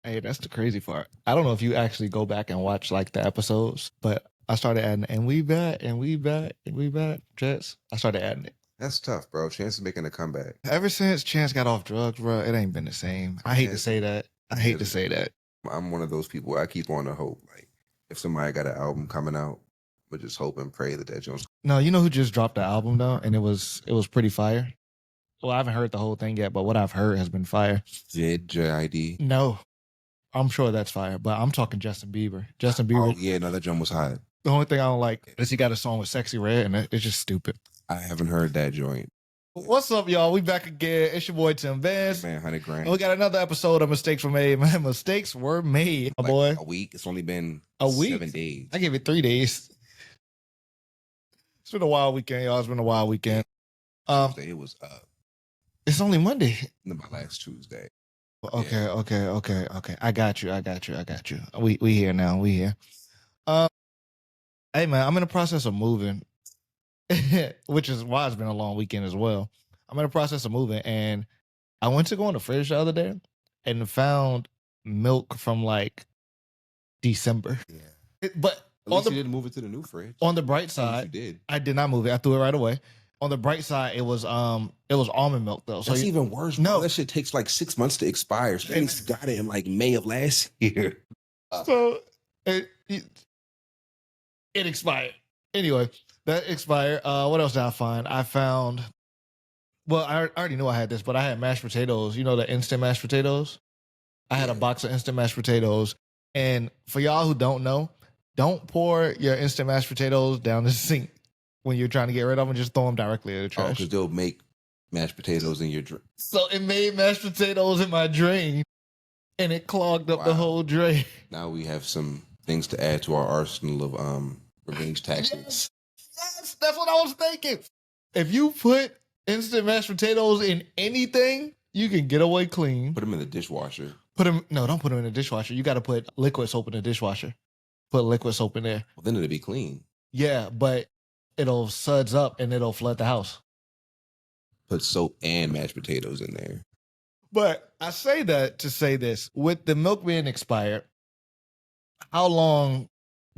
Hey, that's the crazy part. I don't know if you actually go back and watch like the episodes, but I started adding, and we back, and we back, and we back, Jets. I started adding it. That's tough, bro. Chance is making a comeback. Ever since Chance got off drugs, bro, it ain't been the same. I hate to say that. I hate to say that. I'm one of those people. I keep on the hope. Like, if somebody got an album coming out, but just hope and pray that Jones. No, you know who just dropped the album though, and it was pretty fire. Well, I haven't heard the whole thing yet, but what I've heard has been fire. JID. No, I'm sure that's fire, but I'm talking Justin Bieber. Justin Bieber. Oh yeah, no, that drum was hot. The only thing I don't like is he got a song with Sexy Red, and it's just stupid. I haven't heard that joint. What's up, y'all? We back again. It's your boy Tim Vance. Man, 100 grand. And we got another episode of Mistakes Were Made. Man, mistakes were made, my boy. A week. It's only been a week. 7 days. I gave it 3 days. It's been a wild weekend, y'all. It's been a wild weekend. Tuesday, it was It's only Monday. My last Tuesday. Okay, yeah. Okay. I got you. We here now. We here. Hey man, I'm in the process of moving, which is why it's been a long weekend as well. I'm in the process of moving, and I went to go in the fridge the other day and found milk from like December. Yeah. But at least you didn't move it to the new fridge. On the bright side, you did. I did not move it. I threw it right away. On the bright side, it was almond milk though. So that's even worse. No, that shit takes like 6 months to expire. Spanish got it in like May of last year. So it expired. Anyway, that expired. What else did I find? I found. Well, I already knew I had this, but I had mashed potatoes. You know the instant mashed potatoes. I had a box of instant mashed potatoes, and for y'all who don't know, don't pour your instant mashed potatoes down the sink when you're trying to get rid of them. Just throw them directly in the trash. Because they'll make mashed potatoes in your drain. So it made mashed potatoes in my drain, and it clogged up the whole drain. Now we have some things to add to our arsenal of revenge tactics. Yes, that's what I was thinking. If you put instant mashed potatoes in anything, you can get away clean. Put them in the dishwasher. Don't put them in the dishwasher. You got to put liquid soap in the dishwasher. Put liquid soap in there. Well, then it'll be clean. Yeah, but it'll suds up and it'll flood the house. Put soap and mashed potatoes in there. But I say that to say this. With the milk being expired, how long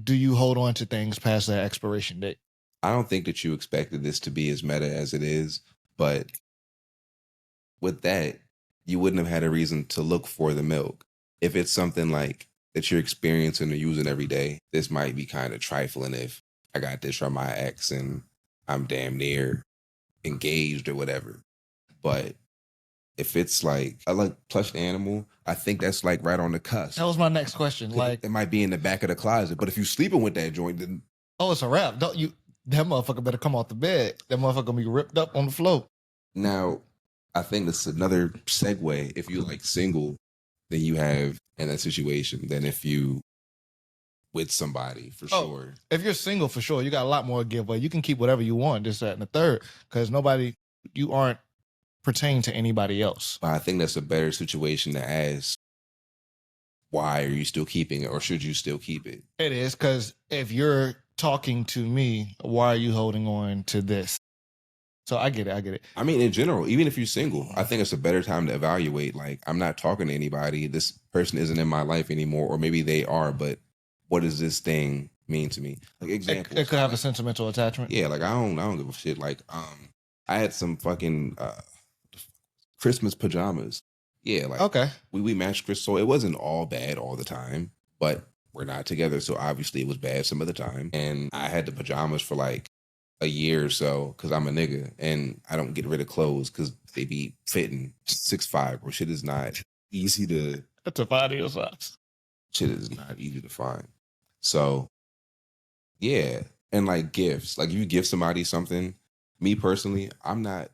do you hold on to things past their expiration date? I don't think that you expected this to be as meta as it is, but with that, you wouldn't have had a reason to look for the milk. If it's something like that you're experiencing or using every day, this might be kind of trifling if I got this from my ex and I'm damn near engaged or whatever. But if it's like I like plush animal, I think that's like right on the cusp. That was my next question. Like it might be in the back of the closet, but if you sleeping with that joint, then it's a wrap. That motherfucker better come off the bed. That motherfucker gonna be ripped up on the floor. Now, I think this is another segue. If you like single, then you have in that situation than if you with somebody for sure. If you're single for sure, you got a lot more giveaway. You can keep whatever you want, this, that, and the third, because you aren't pertain to anybody else. But I think that's a better situation to ask, why are you still keeping it, or should you still keep it? It is, because if you're talking to me, why are you holding on to this? So I get it. I mean, in general, even if you're single, I think it's a better time to evaluate, like, I'm not talking to anybody. This person isn't in my life anymore, or maybe they are, but what does this thing mean to me? Like, example. It could have a sentimental attachment. Yeah, like, I don't give a shit. Like, I had some fucking Christmas pajamas. Yeah, like, okay. We matched Chris, so it wasn't all bad all the time, but we're not together, so obviously it was bad some of the time. And I had the pajamas for like a year or so because I'm a nigga and I don't get rid of clothes because they be fitting 6'5", or shit is not easy to find your size. Shit is not easy to find. So yeah, and like gifts, like if you give somebody something, me personally, I'm not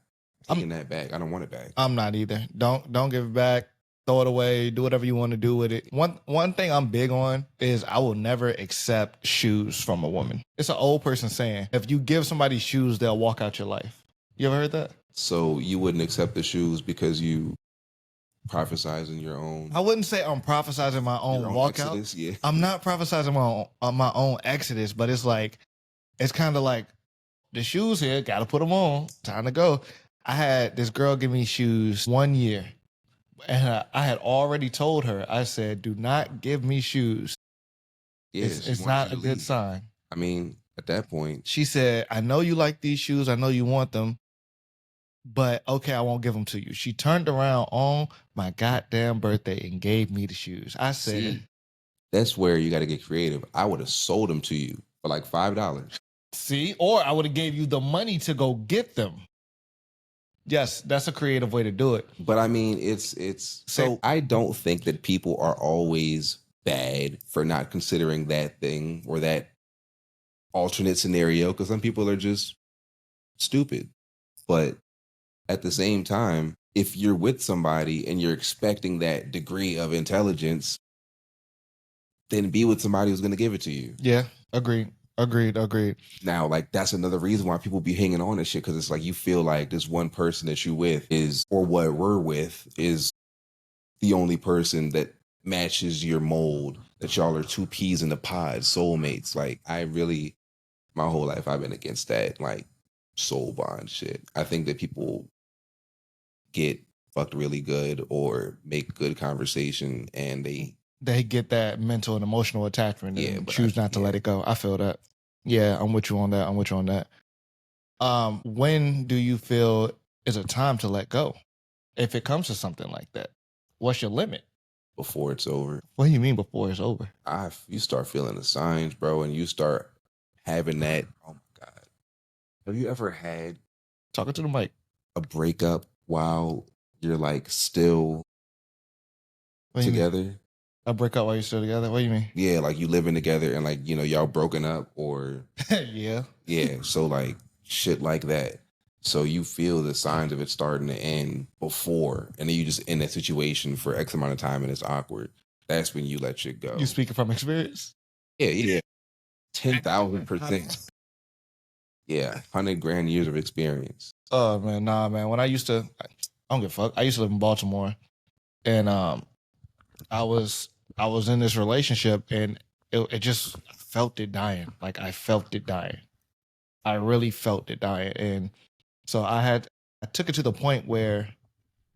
taking that back. I don't want it back. I'm not either. Don't give it back. Throw it away. Do whatever you want to do with it. One thing I'm big on is I will never accept shoes from a woman. It's an old person saying, if you give somebody shoes, they'll walk out your life. You ever heard that? So you wouldn't accept the shoes because you prophesizing your own? I wouldn't say I'm prophesizing my own walkout. Exodus, yeah. I'm not prophesizing my own exodus, but it's kind of like the shoes here, got to put them on. Time to go. I had this girl give me shoes 1 year. And I had already told her, I said, do not give me shoes. Yeah, It's not a good sign. I mean, at that point, she said, I know you like these shoes. I know you want them. But okay, I won't give them to you. She turned around on my goddamn birthday and gave me the shoes. I said, see, that's where you got to get creative. I would have sold them to you for like $5. see, or I would have gave you the money to go get them. Yes, that's a creative way to do it. But I mean, it's so I don't think that people are always bad for not considering that thing or that alternate scenario, because some people are just stupid. But at the same time, if you're with somebody and you're expecting that degree of intelligence, then be with somebody who's going to give it to you. Yeah, agreed. Now, like, that's another reason why people be hanging on to shit, because it's like you feel like this one person that you with is, or what we're with, is the only person that matches your mold, that y'all are two peas in a pod, soulmates. Like, my whole life, I've been against that, like, soul bond shit. I think that people get fucked really good or make good conversation and they get that mental and emotional attachment and choose not to let it go. I feel that. Yeah, I'm with you on that. When do you feel is a time to let go? If it comes to something like that, what's your limit? Before it's over. What do you mean before it's over? You start feeling the signs, bro, and you start having that. Oh my God. Have you ever had, talking to the mic, a breakup while you're like still together? A breakup while you're still together? What do you mean? Yeah, like you living together and like, y'all broken up or yeah. Yeah. So like shit like that. So you feel the signs of it starting to end before, and then you just in that situation for X amount of time and it's awkward. That's when you let shit go. You speaking from experience? Yeah. 10,000%. Yeah. 100 grand years of experience. Oh man, nah, man. When I don't give a fuck. I used to live in Baltimore, and I was in this relationship, and it just felt it dying. Like I felt it dying. I really felt it dying, and so I took it to the point where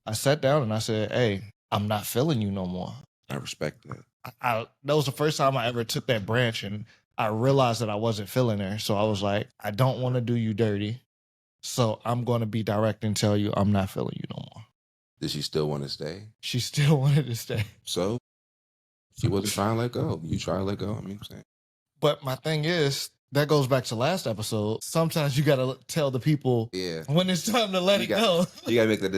I sat down and I said, "Hey, I'm not feeling you no more." I respect that. That was the first time I ever took that branch, and I realized that I wasn't feeling her. So I was like, I don't want to do you dirty. So I'm going to be direct and tell you I'm not feeling you no more. Did she still want to stay? She still wanted to stay. So she wasn't trying to let go. You try to let go. I mean, I'm saying. But my thing is, that goes back to last episode. Sometimes you got to tell the people when it's time to let it go. You got to make that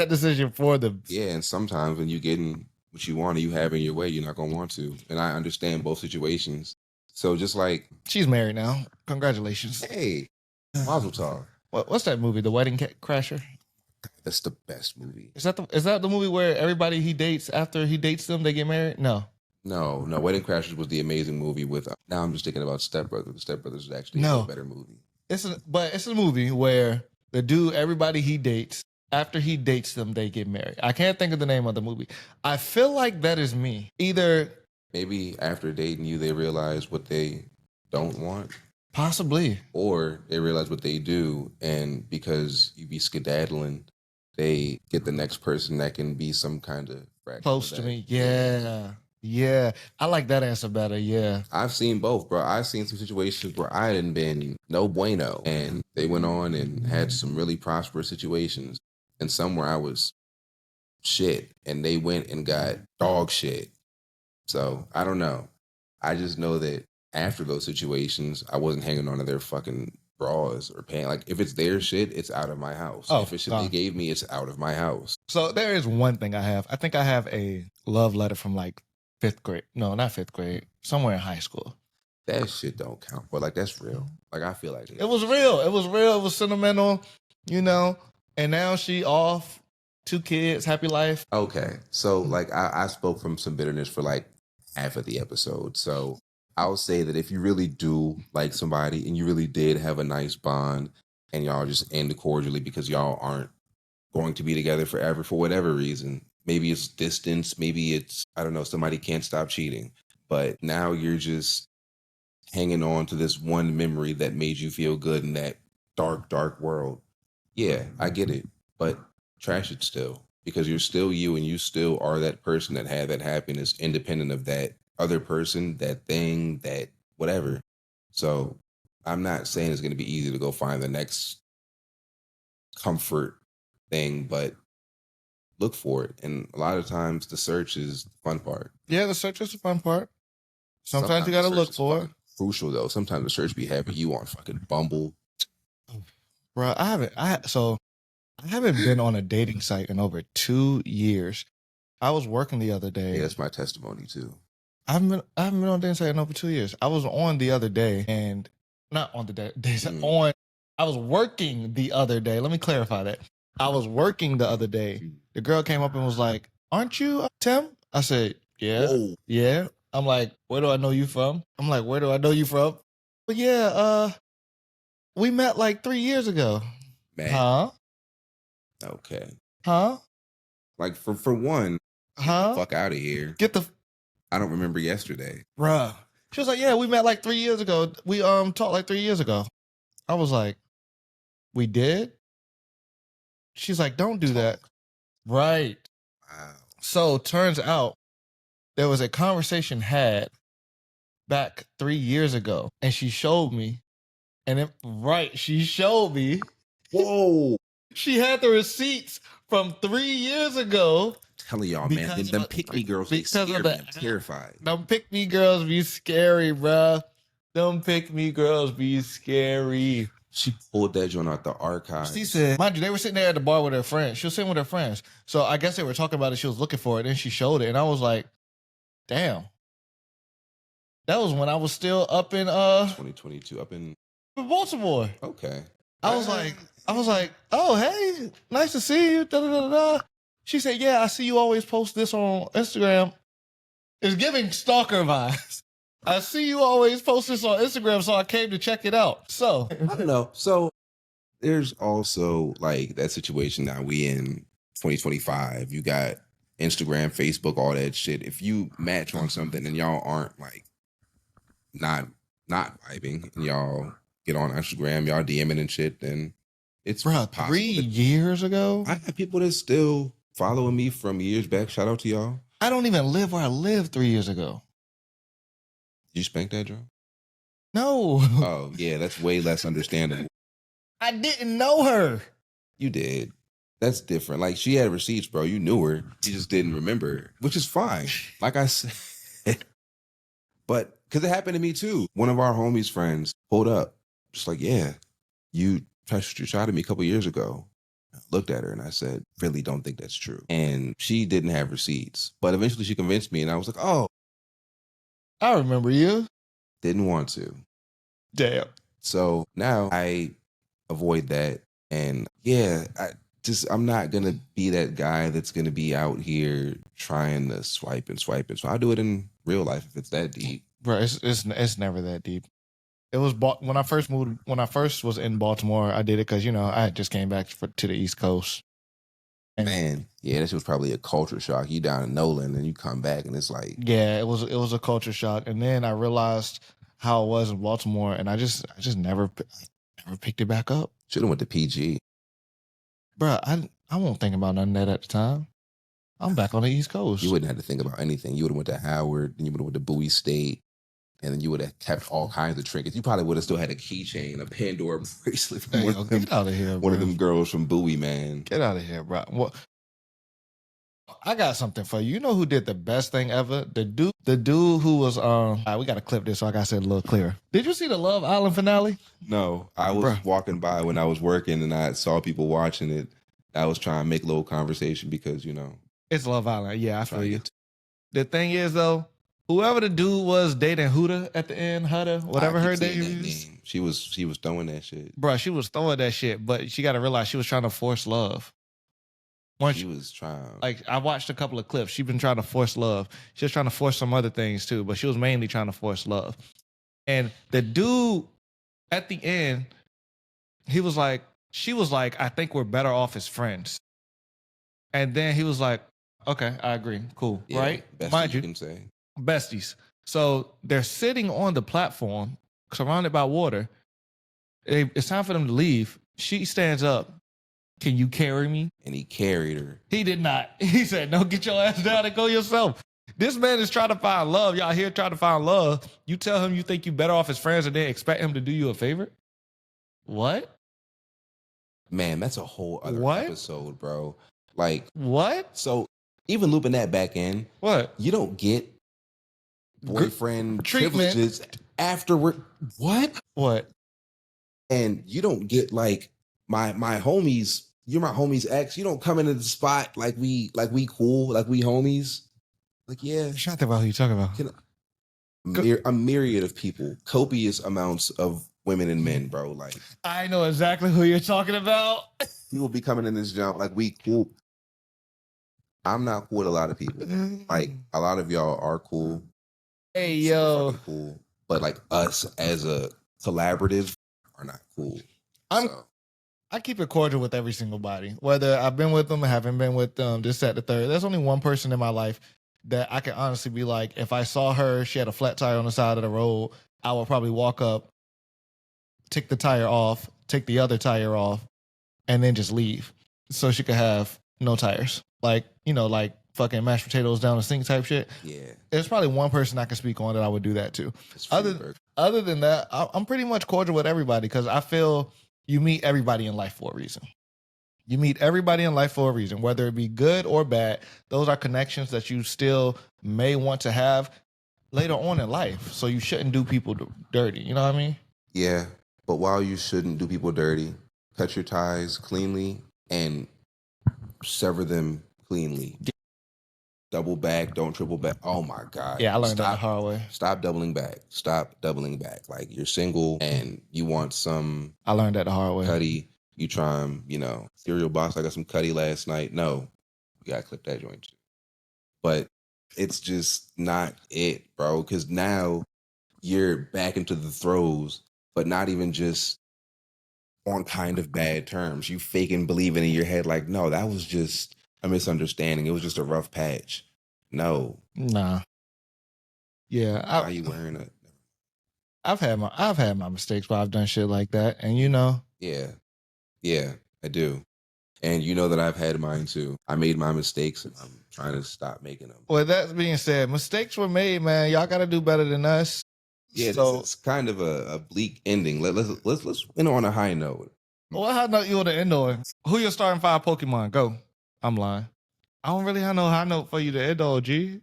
decision for them. Yeah, and sometimes when you're getting what you want and you have in your way, you're not going to want to. And I understand both situations. So just like... She's married now. Congratulations. Hey, mazel tov. What's that movie? The Wedding Crasher? That's the best movie. Is that the movie where everybody he dates, after he dates them, they get married? No. Wedding Crashers was the amazing movie with... now I'm just thinking about Step Brothers. The Step Brothers is actually a better movie. It's a movie where the dude, everybody he dates, after he dates them, they get married. I can't think of the name of the movie. I feel like that is me. Either... maybe after dating you, they realize what they don't want. Possibly. Or they realize what they do, and because you be skedaddling, they get the next person that can be some kind of fraction close of to me. Yeah. I like that answer better. Yeah. I've seen both, bro. I've seen some situations where I hadn't been no bueno, and they went on and had some really prosperous situations, and some where I was shit, and they went and got dog shit. So I don't know. I just know that after those situations, I wasn't hanging on to their fucking bras or pants. Like, if it's their shit, it's out of my house. If it's shit they gave me, it's out of my house. So there is one thing I have. I think I have a love letter from like 5th grade. No, not 5th grade. Somewhere in high school. That shit don't count. But like, that's real. Like, I feel like it was real. It was sentimental, and now she off, 2 kids, happy life. Okay. So like, I spoke from some bitterness for like half of the episode. So I'll say that if you really do like somebody and you really did have a nice bond and y'all just end cordially because y'all aren't going to be together forever for whatever reason, maybe it's distance, maybe it's, I don't know, somebody can't stop cheating, but now you're just hanging on to this one memory that made you feel good in that dark, dark world. Yeah, I get it, but trash it still. because you're still you and you still are that person that had that happiness independent of that other person, that thing, that whatever. So I'm not saying it's going to be easy to go find the next comfort thing, but look for it. And a lot of times the search is the fun part. Yeah, the search is the fun part. Sometimes you got to the search look is for it. fucking crucial though. Sometimes the search be having you on fucking Bumble. Bro, I haven't been on a dating site in over 2 years. I was working the other day. Yeah, that's my testimony too. I haven't been on a dating site in over 2 years. I was on the other day and not on the day. I was working the other day. Let me clarify that. I was working the other day. The girl came up and was like, "Aren't you Tim?" I said, "Yeah." Whoa. Yeah. I'm like, "Where do I know you from?" I'm like, "Where do I know you from?" But yeah, we met like 3 years ago. Man. Huh? Okay. Huh? Like for one, Huh? fuck out of here. I don't remember yesterday. Bruh. She was like, "Yeah, we met like 3 years ago. We talked like 3 years ago." I was like, "We did?" She's like, "Don't do that." Right. Wow. So turns out there was a conversation had back 3 years ago, and she showed me, she showed me. Whoa. She had the receipts from 3 years ago. Telling y'all, man, them pick me girls, they scare me. I'm terrified. Them pick me girls be scary, bruh. Them pick me girls be scary. She pulled that joint out the archives. She said, mind you, they were sitting there at the bar with her friends. She was sitting with her friends. So I guess they were talking about it. She was looking for it. And she showed it. And I was like, damn. That was when I was still up in 2022, up in Baltimore. Okay. I was like, "Oh, hey, nice to see you." Da, da, da, da. She said, "Yeah, I see you always post this on Instagram." It's giving stalker vibes. I see you always post this on Instagram, so I came to check it out. So I don't know. So there's also like that situation now. We in 2025. You got Instagram, Facebook, all that shit. If you match on something and y'all aren't like not vibing, and y'all get on Instagram, y'all DMing and shit, then it's possible. 3 years ago? I have people that still following me from years back. Shout out to y'all. I don't even live where I lived 3 years ago. You spank that, Joe? No. Oh, yeah, that's way less understandable. I didn't know her. You did. That's different. Like, she had receipts, bro. You knew her. You just didn't remember her, which is fine. Like I said. But, because it happened to me, too. One of our homies' friends pulled up. Just like, yeah, you touched your shot at me a couple years ago. I looked at her and I said, really don't think that's true. And she didn't have receipts. But eventually she convinced me and I was like, oh. I remember you. Didn't want to. Damn. So now I avoid that. And yeah, I'm not going to be that guy that's going to be out here trying to swipe and swipe. And so I'll do it in real life if it's that deep. Bro, it's never that deep. It was when I first was in Baltimore, I did it because, I had just came back to the East Coast. And man, yeah, that shit was probably a culture shock. You down in Nolan and you come back and it's like, yeah, it was a culture shock. And then I realized how it was in Baltimore, and I just never picked it back up. Should have went to PG. Bro, I won't think about none of that at the time. I'm back on the East Coast. You wouldn't have to think about anything. You would have went to Howard, then you would have went to Bowie State, and then you would have kept all kinds of trinkets. You probably would have still had a keychain, a Pandora bracelet from Get out of here, one of them girls from Bowie, man. Get out of here, bro. Well, I got something for you. You know who did the best thing ever? The dude who was we got to clip this so I got to say it a little clearer. Did you see the Love Island finale? No, I was walking by when I was working and I saw people watching it. I was trying to make a little conversation because, it's Love Island. Yeah, I feel you. The thing is though, whoever the dude was dating Huda at the end, whatever her name is. She was throwing that shit. Bro, she was throwing that shit, but she got to realize she was trying to force love. She was trying. Like, I watched a couple of clips. She's been trying to force love. She was trying to force some other things too, but she was mainly trying to force love. And the dude at the end, she was like, I think we're better off as friends. And then he was like, okay, I agree. Cool. Yeah, right? Besties, mind you can say. Besties. So they're sitting on the platform, surrounded by water. It's time for them to leave. She stands up Can you carry me? And he carried her. He did not. He said, no, get your ass down and go yourself. This man is trying to find love. Y'all here trying to find love. You tell him you think you better off his friends and then expect him to do you a favor? What? Man, that's a whole other episode, bro. Like, what? So even looping that back in, what? You don't get boyfriend treatment privileges afterward. What? And you don't get like my homies. You're my homie's ex. You don't come into the spot like we cool, like we homies. Like, yeah. I'm trying to think about who you're talking about. A myriad of people, copious amounts of women and men, bro. Like, I know exactly who you're talking about. People be coming in this jump like we cool. I'm not cool with a lot of people. Like, a lot of y'all are cool. Hey, yo. Cool. But like us as a collaborative are not cool. I keep it cordial with every single body. Whether I've been with them or haven't been with them, this, that, the third. There's only one person in my life that I can honestly be like, if I saw her, she had a flat tire on the side of the road, I would probably walk up, take the tire off, take the other tire off, and then just leave. So she could have no tires. Like, you know, like fucking mashed potatoes down the sink type shit. Yeah. There's probably one person I can speak on that I would do that to. Other than that, I'm pretty much cordial with everybody because I feel you meet everybody in life for a reason. You meet everybody in life for a reason, whether it be good or bad. Those are connections that you still may want to have later on in life. So you shouldn't do people dirty. You know what I mean? Yeah. But while you shouldn't do people dirty, cut your ties cleanly and sever them cleanly. Double back, don't triple back. Oh my God. Yeah, I learned that the hard way. Stop doubling back. Stop doubling back. Like, you're single and you want some. I learned that the hard way. Cuddy. You try them, cereal box. I got some Cuddy last night. No, we gotta clip that joint too. But it's just not it, bro. Because now you're back into the throes, but not even just on kind of bad terms. You faking believing in your head like, no, that was just a misunderstanding. It was just a rough patch. No. Nah. Yeah. Why are you wearing it? I've had my mistakes where I've done shit like that. And Yeah, I do. And you know that I've had mine too. I made my mistakes and I'm trying to stop making them. Well, that being said, mistakes were made, man. Y'all got to do better than us. Yeah, so it's kind of a bleak ending. Let's end on a high note. What high note you want to end on? Who your starting 5 Pokemon? Go. I'm lying. I don't really have no high note for you to end on, G.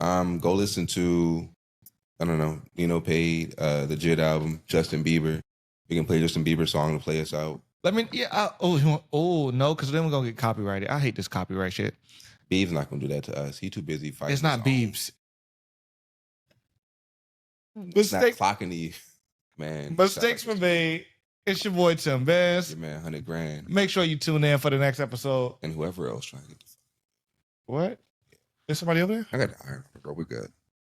Go listen to, I don't know, Nino Paid, the JID album, Justin Bieber. We can play Justin Bieber song to play us out. No, because then we're going to get copyrighted. I hate this copyright shit. Beeb's not going to do that to us. He too busy fighting. It's not Beebs. It's not clocking you, man. Mistakes were made. It's your boy Tim Bass. Yeah, man, $100,000. Make sure you tune in for the next episode. And whoever else trying to get what? Is somebody over there? I got the iron, bro. We're good.